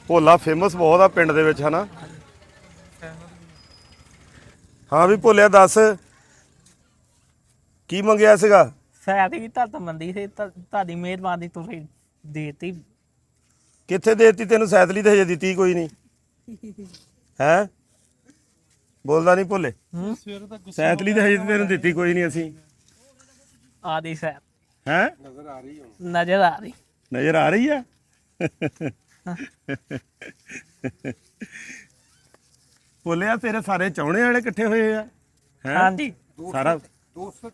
ਭੋਲਾ famous ਬਹੁਤ ਆ ਪਿੰਡ ਦੇ ਵਿੱਚ ਹਨਾ। ਹਾਂ ਵੀ ਭੋਲਿਆ ਦੱਸ ਕੀ ਮੰਗਿਆ ਸੀਗਾ? ਸ਼ਾਇਦ ਹੀ ਤਾਂ ਮੰਦੀ ਸੀ, ਤੁਹਾਡੀ ਮਿਹਰਬਾਨੀ ਤੁਸੀਂ ਦੇਤੀ। ਕਿੱਥੇ ਦੇਤੀ ਤੈਨੂੰ? ਸੈਤਲੀ ਤੇ ਹਜੇ ਦਿੱਤੀ ਕੋਈ ਨਹੀਂ ਹੈ। ਬੋਲਦਾ ਨਹੀਂ ਭੋਲੇ। ਸੈਤਲੀ ਤੇ ਹਜੇ ਤੈਨੂੰ ਦਿੱਤੀ ਕੋਈ ਨਹੀਂ ਅਸੀਂ। ਆਦੀ ਸ਼ਾਇਦ ਹੈ ਨਜ਼ਰ ਆ ਰਹੀ ਨਜ਼ਰ ਆ ਰਹੀ ਆ। ਭੋਲਿਆ ਤੇਰੇ ਸਾਰੇ ਚਾਹੁਣੇ ਵਾਲੇ ਇਕੱਠੇ ਹੋਏ ਆ ਹੈ? ਹਾਂਜੀ ਸਾਰਾ ਦੋਸਤ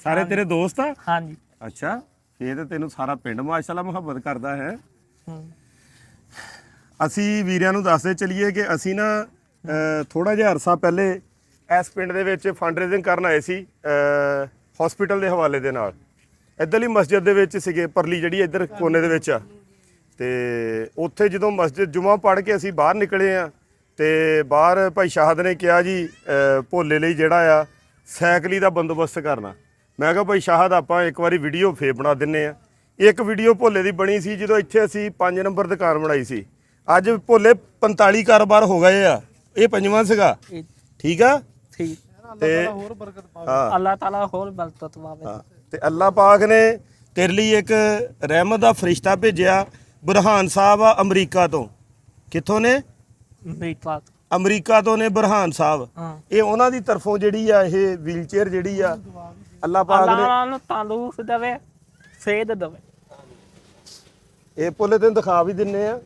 ਸਾਰੇ ਤੇਰੇ ਦੋਸਤ ਆ? ਹਾਂਜੀ। ਅੱਛਾ ਇਹ ਤਾਂ ਤੈਨੂੰ ਸਾਰਾ ਪਿੰਡ ਮਾਸ਼ਾਅੱਲਾ ਮੁਹੱਬਤ ਕਰਦਾ ਹੈ। ਅਸੀਂ ਵੀਰਿਆਂ ਨੂੰ ਦੱਸਦੇ ਚਲੀਏ ਕਿ ਅਸੀਂ ਨਾ ਥੋੜਾ ਜਿਹਾ ਅਰਸਾ ਪਹਿਲੇ ਇਸ ਪਿੰਡ ਦੇ ਵਿੱਚ ਫੰਡ ਰੇਜ਼ਿੰਗ ਕਰਨ ਆਏ ਸੀ ਹਸਪੀਟਲ ਦੇ ਹਵਾਲੇ ਦੇ ਨਾਲ। ਇੱਧਰਲੀ ਮਸਜਿਦ ਦੇ ਵਿੱਚ ਸੀਗੇ, ਪਰਲੀ ਜਿਹੜੀ ਇੱਧਰ ਕੋਨੇ ਦੇ ਵਿੱਚ ਆ। ਤੇ ਉੱਥੇ ਜਦੋਂ ਮਸਜਿਦ ਜੁਮਾ ਪੜ੍ਹ ਕੇ ਅਸੀਂ ਬਾਹਰ ਨਿਕਲੇ ਆ ਤੇ ਬਾਹਰ ਭਾਈ ਸ਼ਾਹਦ ਨੇ ਕਿਹਾ ਜੀ ਭੋਲੇ ਲਈ ਜਿਹੜਾ ਆ ਸਾਈਕਲੀ ਦਾ ਬੰਦੋਬਸਤ ਕਰਨਾ। ਮੈਂ ਕਿਹਾ ਭਾਈ ਸ਼ਾਹਦ ਆਪਾਂ ਇੱਕ ਵਾਰੀ ਵੀਡੀਓ ਫੇਰ ਬਣਾ ਦਿੰਨੇ ਆ। ਇੱਕ ਵੀਡੀਓ ਭੋਲੇ ਦੀ ਬਣੀ ਸੀ ਜਦੋਂ ਇੱਥੇ ਅਸੀਂ 5 ਨੰਬਰ ਦੁਕਾਨ ਬਣਾਈ ਸੀ। ਅੱਜ ਭੋਲੇ 45 ਕਾਰੋਬਾਰ ਹੋ ਗਏ ਆ, ਇਹ 5ਵਾਂ ਸੀਗਾ। ਠੀਕ ਆ ਠੀਕ ਤੇ ਹਾਂ ਅੱਲਾਹ ਤਾਲਾ ਹੋਰ ਬਰਕਤ ਪਾਵੇ। ਤੇ ਅੱਲਾਹ ਪਾਕ ਨੇ ਤੇਰੇ ਲਈ ਇੱਕ ਰਹਿਮਤ ਦਾ ਫਰਿਸ਼ਤਾ ਭੇਜਿਆ। ਬੁਰਹਾਨ ਸਾਹਿਬ ਆ ਅਮਰੀਕਾ ਤੋਂ। ਕਿੱਥੋਂ ਨੇ? ਅਮਰੀਕਾ ਤੋਂ ਨੇ ਬੁਰਹਾਨ ਸਾਹਿਬ। ਇਹ ਉਹਨਾਂ ਦੀ ਤਰਫੋਂ ਜਿਹੜੀ ਆ ਇਹ ਵੀਲ ਚੇਅਰ ਜਿਹੜੀ ਆ ਅੱਲਾਹ ਪਾਕ ਨੇ ਤੰਦਰੁਸਤ ਦੇਵੇ, ਸਿਹਤ ਦੇਵੇ। ਇਹ ਭੋਲੇ ਤੈਨੂੰ ਦਿਖਾ ਵੀ ਦਿੰਨੇ ਆ।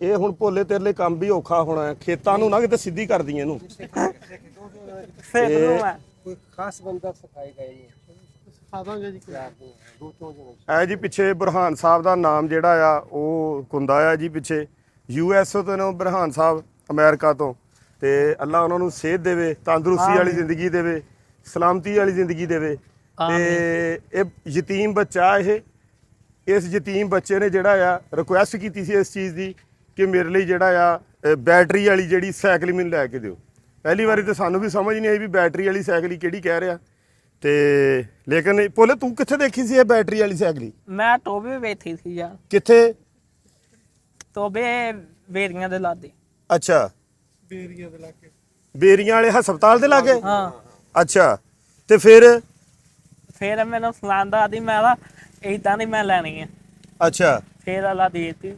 ਇਹ ਹੁਣ ਭੋਲੇ ਤੇਰੇ ਲਈ ਕੰਮ ਵੀ ਔਖਾ ਹੋਣਾ ਹੈ। ਖੇਤਾਂ ਨੂੰ ਨਾ ਕਿਤੇ ਸਿੱਧੀ ਕਰਦੀ ਇਹਨੂੰ। ਕੋਈ ਖਾਸ ਬੰਦਾ ਸਿਖਾਏਗਾ ਇਹਨੂੰ, ਸਿਖਾ ਦਾਂਗੇ ਜੀ। ਐ ਜੀ ਪਿੱਛੇ ਬੁਰਹਾਨ ਸਾਹਿਬ ਦਾ ਨਾਮ ਜਿਹੜਾ ਆ ਉਹ ਕੁੰਦਾ ਆ ਜੀ ਪਿੱਛੇ। USA ਤੋਂ ਨੇ ਬੁਰਹਾਨ ਸਾਹਿਬ, ਅਮਰੀਕਾ ਤੋਂ। ਤੇ ਅੱਲਾ ਉਹਨਾਂ ਨੂੰ ਸਿਹਤ ਦੇਵੇ, ਤੰਦਰੁਸਤੀ ਵਾਲੀ ਜ਼ਿੰਦਗੀ ਦੇਵੇ, ਸਲਾਮਤੀ ਵਾਲੀ ਜ਼ਿੰਦਗੀ ਦੇਵੇ। ਤੇ ਇਹ ਯਤੀਮ ਬੱਚਾ ਇਸ ਯਤੀਮ ਬੱਚੇ ਨੇ ਜਿਹੜਾ ਆ ਰਿਕੁਐਸਟ ਕੀਤੀ ਸੀ ਇਸ ਚੀਜ਼ ਦੀ ਕਿ ਮੇਰੇ ਲਈ ਜਿਹੜਾ ਆ ਬੈਟਰੀ ਵਾਲੀ ਜਿਹੜੀ ਸਾਈਕਲ ਮੈਨੂੰ ਲੈ ਕੇ ਦਿਓ। ਪਹਿਲੀ ਵਾਰੀ ਤਾਂ ਸਾਨੂੰ ਵੀ ਸਮਝ ਨਹੀਂ ਆਈ ਵੀ ਬੈਟਰੀ ਵਾਲੀ ਸਾਈਕਲ ਕਿਹੜੀ ਕਹਿ ਰਿਹਾ। ਤੇ ਲੇਕਿਨ ਭੋਲੇ ਤੂੰ ਕਿੱਥੇ ਦੇਖੀ ਸੀ ਇਹ ਬੈਟਰੀ ਵਾਲੀ ਸਾਈਕਲ? ਮੈਂ ਟੋਬੇ ਵੇਖੀ ਸੀ ਯਾਰ। ਕਿੱਥੇ? ਟੋਬੇ ਬੇਰੀਆਂ ਦੇ ਲਾਗੇ। ਅੱਛਾ ਬੇਰੀਆਂ ਦੇ ਲਾਗੇ, ਬੇਰੀਆਂ ਵਾਲੇ ਹਸਪਤਾਲ ਦੇ ਲਾਗੇ? ਹਾਂ। ਅੱਛਾ ਤੇ ਫਿਰ ਮੈਨੂੰ ਸੁਣਾਉਂਦਾ ਆਦੀ ਮੈਂ ਤਾਂ ਏਦਾਂ ਦੀ ਮੈਂ ਲੈਣੀ ਆ। ਅੱਛਾ ਫਿਰ ਅੱਲਾ ਦੇ ਦਿੱਤੀ।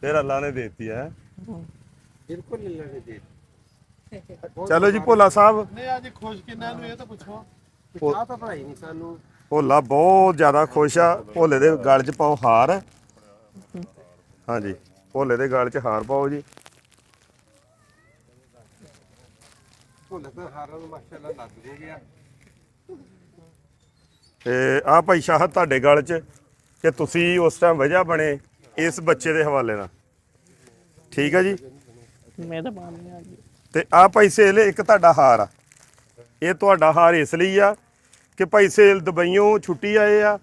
ਫਿਰ ਅੱਲਾ ਨੇ ਦੇਤੀ ਹੈ। ਬਿਲਕੁਲ ਨਹੀਂ ਲੱਗੇ ਦੇ। ਚਲੋ ਜੀ ਭੋਲਾ ਸਾਹਿਬ। ਨਹੀਂ ਅੱਜ ਖੁਸ਼ ਕਿੰਨਾ ਨੂੰ ਇਹ ਤਾਂ ਪੁੱਛੋ। ਚਾਹ ਤਾਂ ਪੜਾਈ ਨਹੀਂ ਸਾਨੂੰ। ਭੋਲਾ ਬਹੁਤ ਜ਼ਿਆਦਾ ਖੁਸ਼ ਆ। ਭੋਲੇ ਦੇ ਗਲ 'ਚ ਪਾਓ ਹਾਰ। ਹਾਂਜੀ ਭੋਲੇ ਦੇ ਗਲ 'ਚ ਹਾਰ ਪਾਓ ਜੀ। ਭੋਲੇ ਤਾਂ ਹਾਰਾਂ ਨੂੰ ਮਾਸ਼ਾਅੱਲਾ ਲੱਗ ਗਿਆ। ਤੇ ਆ ਭਾਈ ਸ਼ਾਹਦ ਤੁਹਾਡੇ ਗਲ 'ਚ ਕਿ ਤੁਸੀਂ ਉਸ ਟਾਈਮ ਵਜ੍ਹਾ ਬਣੇ ਇਸ ਬੱਚੇ ਦੇ ਹਵਾਲੇ ਨਾਲ। ਠੀਕ ਆ ਜੀ। ਮਿਹਰਬਾਨੀ ਆ ਜੀ। ਤੇ ਆ ਭਾਈ ਸੇਲ ਇੱਕ ਤੁਹਾਡਾ ਹਾਰ ਆ। ਇਹ ਤੁਹਾਡਾ ਹਾਰ ਇਸ ਲਈ ਆ ਕਿ ਭਾਈ ਸੇਲ ਦੁਬਈਓਂ ਛੁੱਟੀ ਆਏ ਆ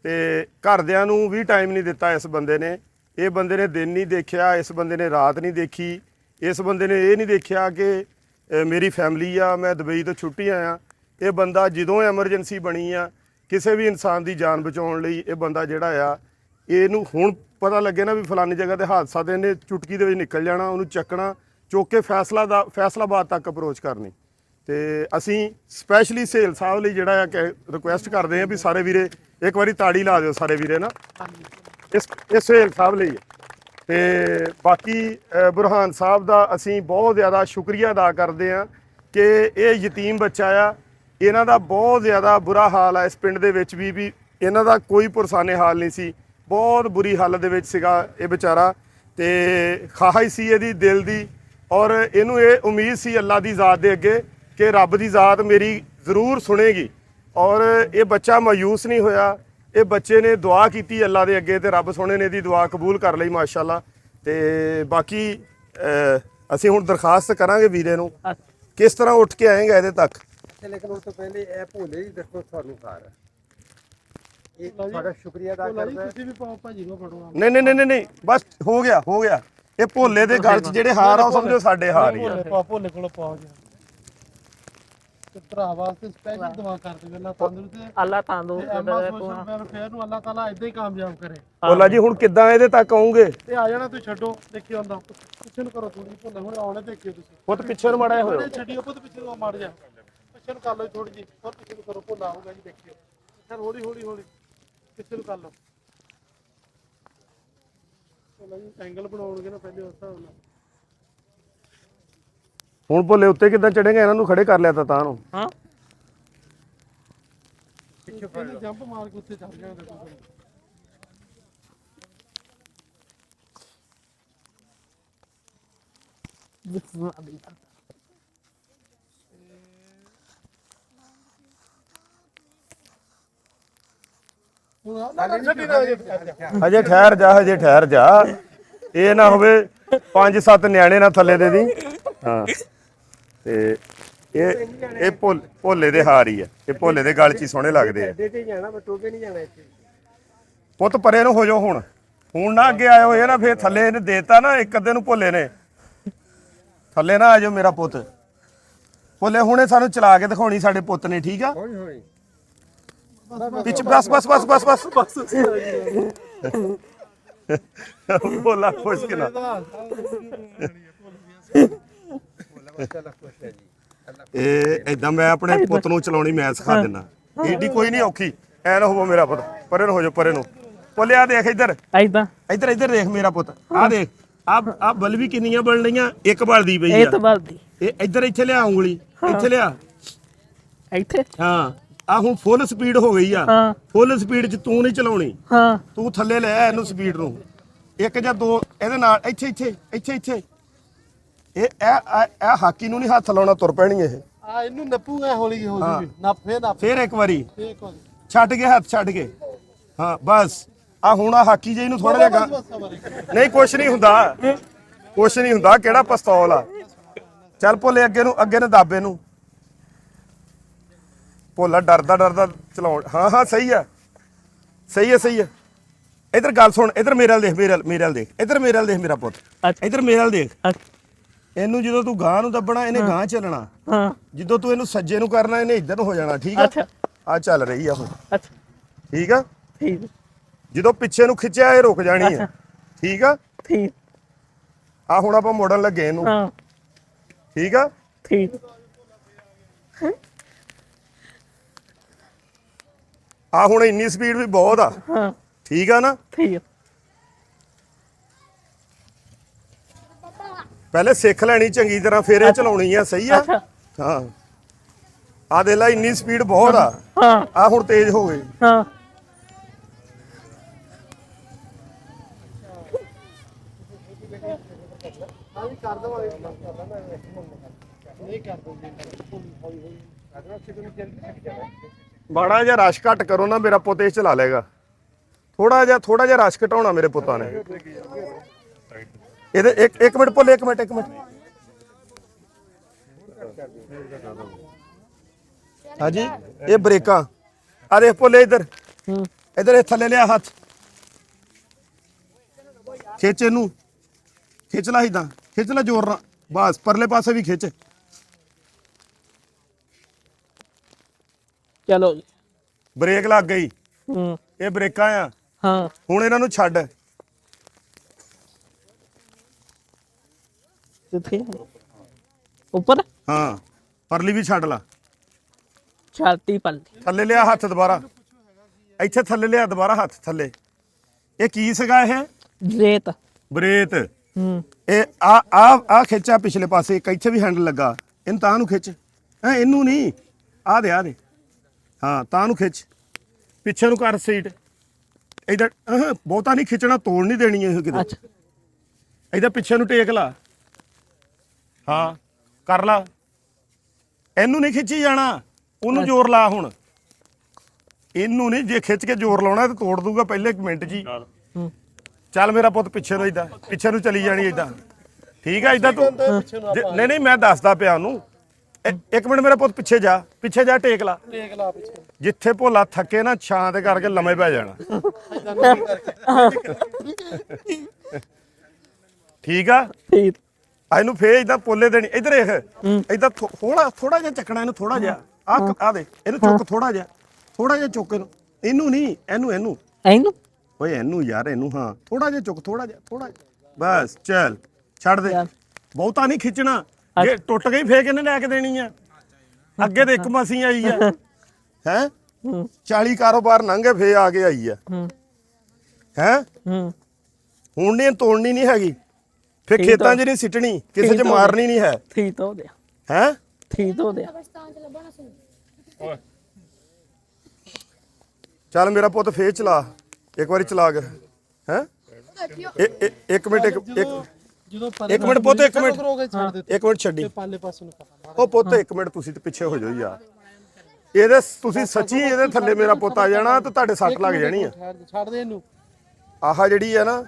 ਤੇ ਘਰਦਿਆਂ ਨੂੰ ਵੀ ਟਾਈਮ ਨਹੀਂ ਦਿੱਤਾ ਇਸ ਬੰਦੇ ਨੇ। ਇਹ ਬੰਦੇ ਨੇ ਦਿਨ ਨਹੀਂ ਦੇਖਿਆ, ਇਸ ਬੰਦੇ ਨੇ ਰਾਤ ਨਹੀਂ ਦੇਖੀ, ਇਸ ਬੰਦੇ ਨੇ ਇਹ ਨਹੀਂ ਦੇਖਿਆ ਕਿ ਮੇਰੀ ਫੈਮਿਲੀ ਆ, ਮੈਂ ਦੁਬਈ ਤੋਂ ਛੁੱਟੀ ਆਇਆ। ਇਹ ਬੰਦਾ ਜਦੋਂ ਐਮਰਜੈਂਸੀ ਬਣੀ ਆ ਕਿਸੇ ਵੀ ਇਨਸਾਨ ਦੀ ਜਾਨ ਬਚਾਉਣ ਲਈ ਇਹ ਬੰਦਾ ਜਿਹੜਾ ਆ ਇਹਨੂੰ ਹੁਣ ਪਤਾ ਲੱਗੇ ਨਾ ਵੀ ਫਲਾਨੀ ਜਗ੍ਹਾ ਤੇ ਹਾਦਸਾ ਤੇ ਇਹਨੇ ਚੁਟਕੀ ਦੇ ਵਿੱਚ ਨਿਕਲ ਜਾਣਾ, ਉਹਨੂੰ ਚੱਕਣਾ, ਚੁੱਕ ਕੇ ਫੈਸਲਾਬਾਦ ਤੱਕ ਅਪਰੋਚ ਕਰਨੀ। ਤੇ ਅਸੀਂ ਸਪੈਸ਼ਲੀ ਸਹੇਲ ਸਾਹਿਬ ਲਈ ਜਿਹੜਾ ਆ ਕਿ ਰਿਕੁਐਸਟ ਕਰਦੇ ਹਾਂ ਵੀ ਸਾਰੇ ਵੀਰੇ ਇੱਕ ਵਾਰੀ ਤਾੜੀ ਲਾ ਦਿਓ ਸਾਰੇ ਵੀਰੇ ਨਾ ਇਸ ਸਹੇਲ ਸਾਹਿਬ ਲਈ। ਤੇ ਬਾਕੀ ਬੁਰਹਾਨ ਸਾਹਿਬ ਦਾ ਅਸੀਂ ਬਹੁਤ ਜ਼ਿਆਦਾ ਸ਼ੁਕਰੀਆ ਅਦਾ ਕਰਦੇ ਹਾਂ ਕਿ ਇਹ ਯਤੀਮ ਬੱਚਾ ਆ। ਇਹਨਾਂ ਦਾ ਬਹੁਤ ਜ਼ਿਆਦਾ ਬੁਰਾ ਹਾਲ ਆ ਇਸ ਪਿੰਡ ਦੇ ਵਿੱਚ ਵੀ ਇਹਨਾਂ ਦਾ ਕੋਈ ਪੁਰਸਾਨੇ ਹਾਲ ਨਹੀਂ ਸੀ। ਬਹੁਤ ਬੁਰੀ ਹਾਲਤ ਦੇ ਵਿੱਚ ਸੀਗਾ ਇਹ ਵਿਚਾਰਾ। ਤੇ ਖਾਹਿਸ਼ ਸੀ ਇਹਦੀ ਦਿਲ ਦੀ ਔਰ ਇਹਨੂੰ ਇਹ ਉਮੀਦ ਸੀ ਅੱਲਾ ਦੀ ਜ਼ਾਤ ਦੇ ਅੱਗੇ ਕਿ ਰੱਬ ਦੀ ਜ਼ਾਤ ਮੇਰੀ ਜ਼ਰੂਰ ਸੁਣੇਗੀ। ਔਰ ਇਹ ਬੱਚਾ ਮਾਯੂਸ ਨਹੀਂ ਹੋਇਆ। ਇਹ ਬੱਚੇ ਨੇ ਦੁਆ ਕੀਤੀ ਅੱਲਾ ਦੇ ਅੱਗੇ ਤੇ ਰੱਬ ਸੋਹਣੇ ਨੇ ਇਹਦੀ ਦੁਆ ਕਬੂਲ ਕਰ ਲਈ ਮਾਸ਼ਾਅੱਲਾ। ਤੇ ਬਾਕੀ ਅਸੀਂ ਹੁਣ ਦਰਖਾਸਤ ਕਰਾਂਗੇ ਵੀਰੇ ਨੂੰ ਕਿਸ ਤਰ੍ਹਾਂ ਉੱਠ ਕੇ ਆਏਗਾ ਇਹਦੇ ਤੱਕ। ਲੇਕਿਨ ਉਸ ਤੋਂ ਪਹਿਲੇ ਇਹ ਭੋਲੇ ਦੀ ਦੇਖੋ ਤੁਹਾਨੂੰ ਘਰ ਇਹ ਤੁਹਾਡਾ ਸ਼ੁਕਰੀਆ ਅਦਾ ਕਰਦਾ। ਤੁਸੀਂ ਵੀ ਪਾਓ ਭਾਜੀ ਨੂੰ ਫੜੋ। ਨਹੀਂ ਬਸ ਹੋ ਗਿਆ। ਇਹ ਭੋਲੇ ਦੇ ਗਲ 'ਚ ਜਿਹੜੇ ਹਾਰ ਆ ਉਹ ਸਮਝੋ ਸਾਡੇ ਹਾਰ ਹੀ ਆ। ਭੋਲੇ ਕੋਲ ਪਾਓ ਜੀ। ਤੇ ਭਰਾ ਵਾਸਤੇ ਸਪੈਸ਼ਲ ਦੁਆ ਕਰਦੇ ਵੇਲਾ ਤੰਦਰੁਸਤੀ ਅੱਲਾ ਤੰਦਰੁਸਤ ਐਮਾ ਰੱਖੇ ਸੋਸ਼ਲ ਵੈਲਫੇਅਰ ਨੂੰ ਅੱਲਾਹ ਤਾਲਾ ਇਦਾਂ ਹੀ ਕਾਮਯਾਬ ਕਰੇ। ਭੋਲਾ ਜੀ ਹੁਣ ਕਿੱਦਾਂ ਇਹਦੇ ਤੱਕ ਆਉਂਗੇ? ਤੇ ਆ ਜਾਣਾ, ਤੁਸੀਂ ਛੱਡੋ, ਦੇਖਿਓ ਆਉਂਦਾ ਪਿੱਛੇ ਨੂੰ ਕਰੋ ਥੋੜੀ ਭੁੱਲ ਹੁਣ ਆਉਣੇ ਦੇਖਿਓ ਤੁਸੀਂ ਪੁੱਤ ਪਿੱਛੇ ਨੂੰ ਮਾੜਾ ਹੋਇਆ। ਛੱਡਿਓ ਪੁੱਤ ਪਿੱਛੇ ਨੂੰ ਮਾਰ ਜਾ, ਪਿੱਛੇ ਨੂੰ ਕਰ ਲਓ ਥੋੜੀ ਜੀ, ਹੋਰ ਪਿੱਛੇ ਨੂੰ ਕਰੋ, ਭੁੱਲ ਆਊਗਾ ਜੀ, ਦੇਖਿਓ ਸਰ ਹੌਲੀ ਹੌਲੀ ਹੌਲੀ ਪਿੱਛੇ ਨੂੰ ਕਰ ਲਓ। ਚਲੋ ਜੀ ਐਂਗਲ ਬਣਾਉਣਗੇ ਨਾ ਪਹਿਲੇ ਉਸ ਹਿਸਾਬ ਨਾਲ। ਹੁਣ ਭੋਲੇ ਉੱਤੇ ਕਿੱਦਾਂ ਚੜੇਗਾ? ਇਹਨਾਂ ਨੂੰ ਖੜੇ ਕਰ ਲਿਆ ਤਾਂ ਨੂੰ। ਹਾਂ ਪਿੱਛੇ ਜੰਪ ਮਾਰ ਕੇ ਉੱਤੇ ਚੜ ਜਾਣਾ ਦੇਖੋ। ਹਜੇ ਠਹਿਰ ਜਾ, ਹਜੇ ਠਹਿਰ ਜਾ, ਇਹ ਨਾ ਹੋਵੇ 5-7 ਨਿਆਣੇ ਨਾ ਥੱਲੇ ਦੇ ਦੀ। ਹਾਂ ਤੇ ਇਹ ਭੋਲੇ ਦੇ ਹਾਰ ਹੀ ਆ, ਇਹ ਭੋਲੇ ਦੇ ਗਲ 'ਚ ਹੀ ਸੋਹਣੇ ਲੱਗਦੇ ਆ। ਅੱਡੇ ਤੇ ਜਾਣਾ, ਮੈਂ ਟੋਕੇ ਨਹੀਂ ਜਾਣਾ ਇੱਥੇ। ਪੁੱਤ ਪਰੇ ਨੂੰ ਹੋ ਜਾਓ ਹੁਣ ਨਾ ਅੱਗੇ ਆਇਓ, ਇਹ ਨਾ ਫੇਰ ਥੱਲੇ ਇਹਨੇ ਦੇਤਾ ਨਾ ਇੱਕ ਅੱਧੇ ਨੂੰ ਭੋਲੇ ਨੇ। ਥੱਲੇ ਨਾ ਆ ਜਾਓ ਮੇਰਾ ਪੁੱਤ। ਭੋਲੇ ਹੁਣੇ ਸਾਨੂੰ ਚਲਾ ਕੇ ਦਿਖਾਉਣੀ ਸਾਡੇ ਪੁੱਤ ਨੇ, ਠੀਕ ਆ? ਹੌਲੀ ਹੌਲੀ ਪਿੱਛੇ ਬਸ ਬਸ ਬਸ ਬਸ ਬਸ ਭੋਲਾ ਖੁਸ਼ ਕਿ ਨਾ। ਚਲੋ ਖੁਸ਼ ਹੈ ਜੀ। ਇਹ ਏਦਾਂ ਮੈਂ ਆਪਣੇ ਪੁੱਤ ਨੂੰ ਚਲਾਉਣੀ ਮੈਂ ਸਿਖਾ ਦਿੰਦਾ। ਏਡੀ ਕੋਈ ਨਹੀਂ ਔਖੀ, ਐ ਨਾ ਹੋਵੋ ਮੇਰਾ ਪੁੱਤ। ਪਰੇ ਨੂੰ ਹੋ ਜਾਓ, ਪਰੇ ਨੂੰ। ਭੋਲੇ ਆ ਦੇਖ ਇੱਧਰ, ਐਦਾਂ ਇੱਧਰ ਇੱਧਰ ਦੇਖ ਮੇਰਾ ਪੁੱਤ, ਆ ਦੇਖ ਆ ਬਲ ਵੀ ਕਿੰਨੀਆਂ ਬਣ ਲਈਆਂ, ਇੱਕ ਬਲਦੀ ਪਈ ਇਹ ਆ। ਤਾਂ ਬਲਦੀ ਇਹ ਇੱਧਰ ਇੱਥੇ ਲਿਆ ਉਂਗਲੀ, ਇੱਥੇ ਲਿਆ। ਇੱਥੇ ਹਾਂ ਆ ਹੁਣ ਫੁੱਲ ਸਪੀਡ ਹੋ ਗਈ ਆ। ਹਾਂ ਫੁੱਲ ਸਪੀਡ 'ਚ ਤੂੰ ਨਹੀਂ ਚਲਾਉਣੀ, ਹਾਂ ਤੂੰ ਥੱਲੇ ਲੈ ਇਹਨੂੰ ਸਪੀਡ ਨੂੰ। ਇੱਕ ਜਾਂ ਦੋ ਇਹਦੇ ਨਾਲ ਇੱਥੇ ਇੱਥੇ ਇੱਥੇ ਇੱਥੇ। ਇਹ ਹਾਕੀ ਨੂੰ ਨਹੀਂ ਹੱਥ ਲਾਉਣਾ, ਤੁਰ ਪੈਣੀ ਇਹ। ਆ ਇਹਨੂੰ ਨੱਪੂਗਾ ਹੌਲੀ ਹੌਲੀ, ਨੱਪ ਫੇਰ ਨੱਪ ਫੇਰ ਇੱਕ ਵਾਰੀ ਫੇਰ ਕੋਈ ਛੱਡ ਕੇ, ਹੱਥ ਛੱਡ ਕੇ। ਹਾਂ ਬਸ ਆ ਹੁਣ ਆ ਹਾਕੀ ਜੇ ਇਹਨੂੰ ਥੋੜਾ ਜਿਹਾ ਨਹੀਂ, ਕੁਛ ਨਹੀਂ ਹੁੰਦਾ, ਕੁਛ ਨਹੀਂ ਹੁੰਦਾ, ਕਿਹੜਾ ਪਿਸਤੌਲ ਆ। ਚੱਲ ਭੋਲੇ ਅੱਗੇ ਨੂੰ, ਅੱਗੇ ਨੂੰ ਦੱਬ ਇਹਨੂੰ। ਭੋਲਾ ਡਰਦਾ ਡਰਦਾ ਚਲਾਉਣ। ਹਾਂ ਹਾਂ ਸਹੀ ਆ, ਸਹੀ ਆ, ਸਹੀ ਆ। ਇਧਰ ਗੱਲ ਸੁਣ, ਇਧਰ ਮੇਰੇ ਵੱਲ ਦੇਖ, ਮੇਰੇ ਵੱਲ ਦੇਖ, ਇਧਰ ਮੇਰੇ ਵੱਲ ਦੇਖ ਮੇਰਾ ਪੁੱਤ, ਅੱਛਾ ਇਧਰ ਮੇਰੇ ਵੱਲ ਦੇਖ। ਅੱਛਾ, ਇਹਨੂੰ ਜਦੋਂ ਤੂੰ ਗਾਂ ਨੂੰ ਦੱਬਣਾ, ਇਹਨੇ ਗਾਂ ਚੱਲਣਾ। ਹਾਂ ਜਦੋਂ ਤੂੰ ਇਹਨੂੰ ਸੱਜੇ ਨੂੰ ਕਰਨਾ, ਇਹਨੇ ਇੱਧਰ ਨੂੰ ਹੋ ਜਾਣਾ, ਠੀਕ ਆ? ਅੱਛਾ ਆ ਚੱਲ ਰਹੀ ਆ ਹੁਣ, ਅੱਛਾ ਠੀਕ ਆ? ਠੀਕ ਜਦੋਂ ਪਿੱਛੇ ਨੂੰ ਖਿੱਚਿਆ ਇਹ ਰੁਕ ਜਾਣੀ ਆ, ਠੀਕ ਆ? ਠੀਕ ਆ ਹੁਣ ਆਪਾਂ ਮੋੜਨ ਲੱਗੇ ਇਹਨੂੰ, ਹਾਂ ਠੀਕ ਆ? ਠੀਕ ਆ ਹੁਣ ਇੰਨੀ ਸਪੀਡ ਵੀ ਬਹੁਤ ਆ, ਹਾਂ ਠੀਕ ਆ ਨਾ? ਠੀਕ ਪਹਿਲੇ ਸਿੱਖ ਲੈਣੀ ਚੰਗੀ ਤਰ੍ਹਾਂ, ਫੇਰ ਇਹ ਚਲਾਉਣੀ ਆ, ਸਹੀ ਆ? ਅੱਛਾ ਹਾਂ ਆ ਦੇ ਲੈ, ਇੰਨੀ ਸਪੀਡ ਬਹੁਤ ਆ। ਹਾਂ ਆ ਹੁਣ ਤੇਜ਼ ਹੋ ਗਈ। ਹਾਂ ਹਾਂਜੀ ਕਰ ਦਵਾਂਗੇ, ਨਹੀਂ ਕਰ ਦੋਗੇ ਹੌਲੀ ਹੌਲੀ ਕਰਨਾ, ਸਿੱਧੂ ਨੂੰ ਜਲਦੀ ਛੱਡ ਜਾਣਾ। ਮਾੜਾ ਜਿਹਾ ਰਸ਼ ਘੱਟ ਕਰੋ ਨਾ, ਮੇਰਾ ਪੁੱਤ ਇਹ ਚਲਾ ਲੇਗਾ। ਥੋੜਾ ਜਿਹਾ ਰਸ਼ ਘਟਾਉਣਾ ਮੇਰੇ ਪੁੱਤਾਂ ਨੇ। ਇਹਦੇ ਇੱਕ ਮਿੰਟ ਭੁੱਲੇ, ਇੱਕ ਮਿੰਟ ਹਾਂਜੀ। ਇਹ ਬ੍ਰੇਕਾਂ ਆ ਦੇਖ ਭੁੱਲੇ, ਇੱਧਰ ਹੂੰ ਇੱਧਰ, ਇਹ ਥੱਲੇ ਲਿਆ ਹੱਥ, ਖਿੱਚ ਇਹਨੂੰ, ਖਿੱਚ ਲਾ, ਇਦਾਂ ਖਿੱਚ ਲਾ ਜ਼ੋਰ ਨਾਲ, ਬਸ ਪਰਲੇ ਪਾਸੇ ਵੀ ਖਿੱਚ। ਚਲੋ ਜੀ। ਬ੍ਰੇਕ ਲੱਗ ਗਈ, ਹੂੰ ਇਹ ਬ੍ਰੇਕਾਂ ਆ। ਹਾਂ ਹੁਣ ਇਹਨਾਂ ਨੂੰ ਛੱਡ। ਕਿੱਥੇ ਉੱਪਰ ਹਾਂ ਪਰਲੀ ਵੀ ਛੱਡ ਲਾ। ਛਾਤੀ ਪਲਟੀ ਥੱਲੇ ਲਿਆ ਹੱਥ ਦੁਬਾਰਾ, ਇੱਥੇ ਥੱਲੇ ਲਿਆ ਦੁਬਾਰਾ ਹੱਥ ਥੱਲੇ। ਇਹ ਕੀ ਸੀਗਾ? ਇਹ ਰੇਤ ਬਰੇਤ। ਹੂੰ ਇਹ ਆ ਖਿੱਚਾ ਪਿਛਲੇ ਪਾਸੇ, ਇੱਕ ਇੱਥੇ ਵੀ ਹੈਂਡਲ ਲੱਗਾ, ਇਹਨੂੰ ਤਾਂ ਨੂੰ ਖਿੱਚ। ਇਹਨੂੰ ਨਹੀਂ, ਆ ਦੇ ਹਾਂ ਤਾਂ ਨੂੰ ਖਿੱਚ, ਪਿੱਛੇ ਨੂੰ ਕਰ ਸੀਟ। ਇਧਰ ਬਹੁਤਾ ਨਹੀਂ ਖਿੱਚਣਾ, ਤੋੜ ਨਹੀਂ ਦੇਣੀ ਇਹ ਕਿਤੇ। ਅੱਛਾ ਇਧਰ ਪਿੱਛੇ ਨੂੰ ਟੇਕ ਲਾ, ਹਾਂ ਕਰ ਲਾ। ਇਹਨੂੰ ਨਹੀਂ ਖਿੱਚੀ ਜਾਣਾ, ਉਹਨੂੰ ਜ਼ੋਰ ਲਾ। ਹੁਣ ਇਹਨੂੰ ਨਹੀਂ, ਜੇ ਖਿੱਚ ਕੇ ਜ਼ੋਰ ਲਾਉਣਾ ਤਾਂ ਤੋੜ ਦੂਗਾ ਪਹਿਲੇ ਮਿੰਟ 'ਚ ਹੀ। ਹੂੰ ਚੱਲ ਮੇਰਾ ਪੁੱਤ ਪਿੱਛੇ ਨੂੰ, ਇਦਾਂ ਪਿੱਛੇ ਨੂੰ ਚਲੀ ਜਾਣੀ, ਇਦਾਂ ਠੀਕ ਆ? ਇਦਾਂ ਤੂੰ ਨਹੀਂ ਮੈਂ ਦੱਸਦਾ ਪਿਆ ਉਹਨੂੰ। ਇੱਕ ਮਿੰਟ ਮੇਰਾ ਪੁੱਤ, ਪਿੱਛੇ ਜਾ, ਟੇਕ ਲਾ। ਪਿੱਛੇ ਜਿੱਥੇ ਭੋਲਾ ਥੱਕੇ ਨਾ, ਛਾਂ ਤੇ ਕਰਕੇ ਲੰਮੇ ਪੈ ਜਾਣਾ, ਠੀਕ ਆ? ਠੀਕ ਆ ਇਹਨੂੰ ਫੇਰ ਇਦਾਂ ਪੋਲੇ ਦੇਣੀ ਇਧਰ ਦੇਖ ਇਦਾਂ ਥੋੜਾ ਜਿਹਾ ਚੱਕਣਾ ਇਹਨੂੰ ਥੋੜਾ ਜਿਹਾ ਆ ਦੇ ਇਹਨੂੰ ਚੁੱਕ ਥੋੜਾ ਜਿਹਾ ਚੁੱਕ ਇਹਨੂੰ ਨਹੀਂ ਇਹਨੂੰ ਇਹਨੂੰ ਓਏ ਇਹਨੂੰ ਯਾਰ ਇਹਨੂੰ ਹਾਂ ਥੋੜਾ ਜਿਹਾ ਚੁੱਕ ਥੋੜਾ ਜਿਹਾ ਬਸ ਚੱਲ ਛੱਡ ਦੇ ਬਹੁਤਾ ਨਹੀਂ ਖਿੱਚਣਾ ਜੇ ਟੁੱਟ ਗਈ ਫੇਰ ਕਿਹਨੇ ਲੈ ਕੇ ਦੇਣੀ ਆ ਅੱਗੇ ਤੇ ਇੱਕ ਮਸੀਂ ਆਈ ਆ ਹੈ 40 ਕਾਰੋਬਾਰ ਲੰਘੇ ਫੇਰ ਆ ਕੇ ਆਈ ਆ ਹੈ ਹੁਣ ਨਹੀਂ ਤੋੜਨੀ ਨਹੀਂ ਹੈਗੀ ਫੇਰ ਖੇਤਾਂ 'ਚ ਨਹੀਂ ਸਿੱਟਣੀ ਕਿਸੇ 'ਚ ਮਾਰਨੀ ਨਹੀਂ ਹੈ ਠੀਕ ਹੋ ਗਿਆ ਹੈ ਠੀਕ ਹੋ ਗਿਆ ਚੱਲ ਮੇਰਾ ਪੁੱਤ ਫੇਰ ਚਲਾ ਇੱਕ ਵਾਰੀ ਚਲਾ ਕੇ ਹੈ ਇੱਕ ਮਿੰਟ ਜਦੋਂ ਇੱਕ ਮਿੰਟ ਪੁੱਤ ਇੱਕ ਮਿੰਟ ਕਰੋਗੇ ਛੱਡ ਦਿੱਤੇ ਇੱਕ ਮਿੰਟ ਛੱਡੀ ਪਾਲੇ ਪਾਸੇ ਨੂੰ ਪਤਾ ਉਹ ਪੁੱਤ ਇੱਕ ਮਿੰਟ ਤੁਸੀਂ ਤੇ ਪਿੱਛੇ ਹੋ ਜਾਓ ਯਾਰ ਇਹਦੇ ਤੁਸੀਂ ਸੱਚੀ ਇਹਦੇ ਥੱਲੇ ਮੇਰਾ ਪੁੱਤ ਆ ਜਾਣਾ ਤੇ ਤੁਹਾਡੇ ਸੱਟ ਲੱਗ ਜਾਣੀ ਆ ਛੱਡ ਦੇ ਇਹਨੂੰ ਆਹ ਜਿਹੜੀ ਆ ਨਾ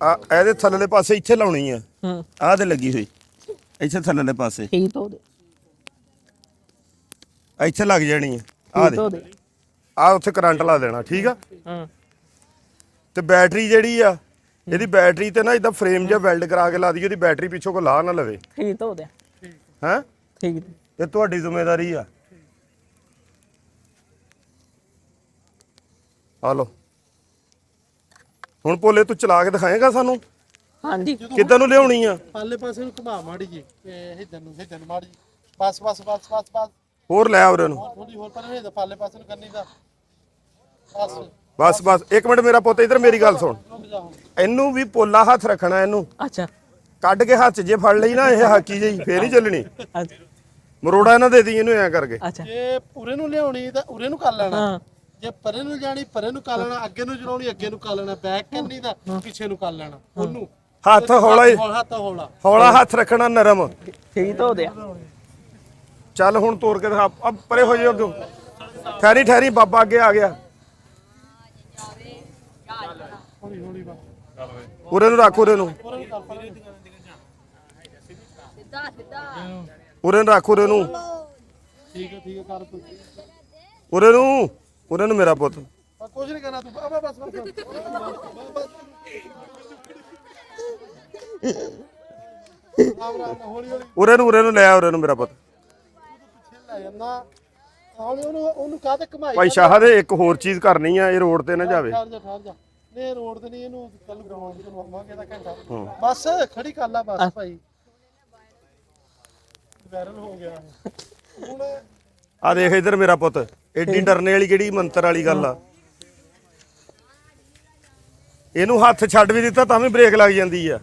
ਆ ਇਹਦੇ ਥੱਲੇਲੇ ਪਾਸੇ ਇੱਥੇ ਲਾਉਣੀ ਆ ਆਹ ਤੇ ਲੱਗੀ ਹੋਈ ਇੱਥੇ ਥੱਲੇਲੇ ਪਾਸੇ ਠੀਕ ਹੋ ਗਿਆ ਇੱਥੇ ਲੱਗ ਜਾਣੀ ਆ ਆਹ ਠੀਕ ਹੋ ਦੇ ਗਿਆ ਆਹ ਉੱਥੇ ਕਰੰਟ ਲਾ ਦੇਣਾ ਠੀਕ ਆ ਤੇ ਬੈਟਰੀ ਜਿਹੜੀ ਆ ਇਹਦੀ ਬੈਟਰੀ ਤੇ ਨਾ ਇਦਾਂ ਫਰੇਮ ਜਿਹਾ ਵੈਲਡ ਕਰਾ ਕੇ ਲਾ ਦਈਏ ਉਹਦੀ ਬੈਟਰੀ ਪਿੱਛੋਂ ਕੋ ਲਾ ਨਾ ਲਵੇ ਠੀਕ ਹੋ ਗਿਆ ਹੈ ਠੀਕ ਇਹ ਤੁਹਾਡੀ ਜ਼ਿੰਮੇਵਾਰੀ ਆ ਆ ਲੋ ਹੁਣ ਭੋਲੇ ਤੂੰ ਚਲਾ ਕੇ ਦਿਖਾਏਗਾ ਸਾਨੂੰ ਹਾਂਜੀ ਕਿੱਦਾਂ ਨੂੰ ਲਿਆਉਣੀ ਆ ਪਾਲੇ ਪਾਸੇ ਨੂੰ ਘੁਮਾ ਮਾੜੀ ਜੀ ਹਿੱਦਨ ਨੂੰ ਮਾੜੀ ਜੀ ਬਸ ਹੋਰ ਲੈ ਆਵਰੇ ਨੂੰ ਥੋੜੀ ਹੋਰ ਪਰ ਇਹ ਪਾਲੇ ਪਾਸੇ ਨੂੰ ਕਰਨੀ ਦਾ ਬਸ ਇੱਕ ਮਿੰਟ ਮੇਰਾ ਪੁੱਤ ਇਧਰ ਮੇਰੀ ਗੱਲ ਸੁਣ ਇਹਨੂੰ ਵੀ ਪੋਲਾ ਹੱਥ ਰੱਖਣਾ ਇਹਨੂੰ ਅੱਛਾ ਕੱਢ ਕੇ ਹੱਥ 'ਚ ਜੇ ਫੜ ਲਈ ਨਾ ਇਹ ਹਾਕੀ ਜਿਹੀ ਫੇਰ ਹੀ ਚੱਲਣੀ ਅੱਛਾ ਮਰੋੜਾ ਇਹਨਾਂ ਦੇ ਦੀ ਇਹਨੂੰ ਐ ਕਰਕੇ ਅੱਛਾ ਜੇ ਉਰੇ ਨੂੰ ਲਿਆਉਣੀ ਤਾਂ ਉਰੇ ਨੂੰ ਕਰ ਲੈਣਾ ਹਾਂ ਜੇ ਪਰੇ ਨੂੰ ਜਾਣੀ ਪਰੇ ਨੂੰ ਕਰ ਲੈਣਾ ਅੱਗੇ ਨੂੰ ਚਲਾਉਣੀ ਅੱਗੇ ਨੂੰ ਕਰ ਲੈਣਾ ਬੈਕ ਕਰਨੀ ਤਾਂ ਪਿੱਛੇ ਨੂੰ ਕਰ ਲੈਣਾ ਉਹਨੂੰ ਹੱਥ ਹੌਲਾ ਹੀ ਹੱਥ ਹੌਲਾ ਹੱਥ ਰੱਖਣਾ ਨਰਮ ਠੀਕ ਹੋ ਗਿਆ ਚੱਲ ਹੁਣ ਤੋੜ ਕੇ ਦਿਖਾ ਆ ਪਰੇ ਹੋ ਜਾਓ ਅੱਗੋਂ ਠਹਿਰੀ ਬਾਬਾ ਅੱਗੇ ਆ ਗਿਆ ਹੌਲੀ ਉਰੇ ਨੂੰ ਰੱਖ ਉਰੇ ਨੂੰ ਉਰੇ ਨੂੰ ਰੱਖ ਉਰੇ ਨੂੰ ਠੀਕ ਹੈ ਕਰ ਤੂੰ ਉਰੇ ਨੂੰ ਮੇਰਾ ਪੁੱਤ ਕੁਝ ਨਹੀਂ ਕਰਨਾ ਤੂੰ ਬਸ ਹੌਲੀ ਉਰੇ ਨੂੰ ਲੈ ਆ ਉਰੇ ਨੂੰ ਮੇਰਾ ਪੁੱਤ ਲੈ ਜਾਂਦਾ ਹੌਲੀ ਉਹਨੂੰ ਕਾਹਤੇ ਘਮਾਈ ਭਾਈ ਸ਼ਾਹ ਦੇ ਇੱਕ ਹੋਰ ਚੀਜ਼ ਕਰਨੀ ਆ ਇਹ ਰੋਡ ਤੇ ਨਾ ਜਾਵੇ ਠਹਿਰ ਜਾ ਨਹੀਂ ਰੋਡ ਤੇ ਨਹੀਂ ਇਹਨੂੰ ਕੱਲ ਗਰਾਊਂਡ ਤੇ ਲਵਾਵਾਂਗੇ ਇਹਦਾ ਘੰਟਾ ਬਸ ਖੜੀ ਕਰ ਲਾ ਬਸ ਭਾਈ ਵਾਇਰਲ ਹੋ ਗਿਆ ਹੁਣ ਆ ਦੇਖ ਇਧਰ ਮੇਰਾ ਪੁੱਤ ਐਡੀ ਡਰਨੇ ਵਾਲੀ ਕਿਹੜੀ ਮੰਤਰ ਵਾਲੀ ਗੱਲ ਆ ਇਹਨੂੰ ਹੱਥ ਛੱਡ ਵੀ ਦਿੱਤਾ ਤਾਂ ਵੀ ਬ੍ਰੇਕ ਲੱਗ ਜਾਂਦੀ ਆ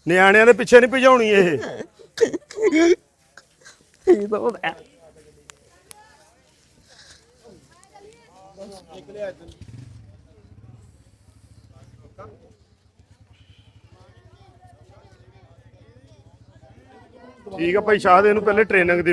ਨਿਆਣਿਆਂ ਦੇ ਪਿੱਛੇ ਨਹੀਂ ਭਜਾਉਣੀ ਇਹ ਠੀਕ ਹੋ ਗਿਆ ਠੀਕ ਆ ਭਾਈ ਸ਼ਾਹ ਦੇ ਇਹਨੂੰ ਪਹਿਲੇ ਟ੍ਰੇਨਿੰਗ ਦਿਓ